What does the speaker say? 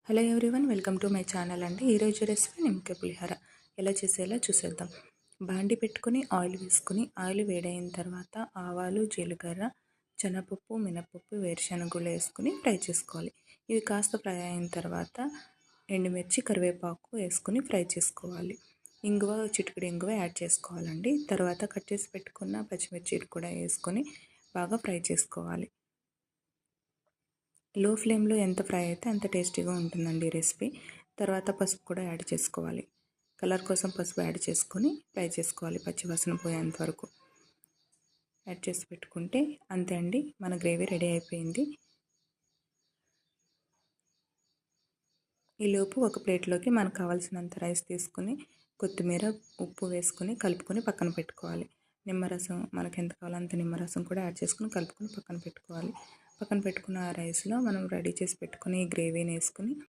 Hello everyone, welcome to my channel అండి. ఈరోజు recipe నిమ్మకాయ పులిహోర ఎలా చేసేలా చూసేద్దాం. బాండి పెట్టుకుని ఆయిల్ వేసుకుని ఆయిల్ వేడైన తర్వాత ఆవాలు, జీలకర్ర, శనగపప్పు, మినపప్పు, వేరుశనగలు వేసుకుని ఫ్రై చేసుకోవాలి. ఇవి కాస్త ఫ్రై అయిన తర్వాత ఎండుమిర్చి, కరివేపాకు వేసుకుని ఫ్రై చేసుకోవాలి. ఇంగువ, చిటికెడు ఇంగువ యాడ్ చేసుకోవాలండి. తర్వాత కట్ చేసి పెట్టుకున్న పచ్చిమిర్చి కూడా వేసుకొని బాగా ఫ్రై చేసుకోవాలి. లో ఫ్లేమ్లో ఎంత ఫ్రై అయితే అంత టేస్టీగా ఉంటుందండి ఈ రెసిపీ. తర్వాత పసుపు కూడా యాడ్ చేసుకోవాలి. కలర్ కోసం పసుపు యాడ్ చేసుకొని ఫ్రై చేసుకోవాలి పచ్చివాసన పోయేంత వరకు. యాడ్ చేసి పెట్టుకుంటే అంతే అండి, మన గ్రేవీ రెడీ అయిపోయింది. ఈలోపు ఒక ప్లేట్లోకి మనకు కావాల్సినంత రైస్ తీసుకుని కొత్తిమీర, ఉప్పు వేసుకొని కలుపుకొని పక్కన పెట్టుకోవాలి. నిమ్మరసం మనకు ఎంత కావాలో అంత నిమ్మరసం కూడా యాడ్ చేసుకుని కలుపుకొని పక్కన పెట్టుకోవాలి. పక్కన పెట్టుకున్న ఆ రైస్లో మనం రెడీ చేసి పెట్టుకుని ఈ గ్రేవీని వేసుకుని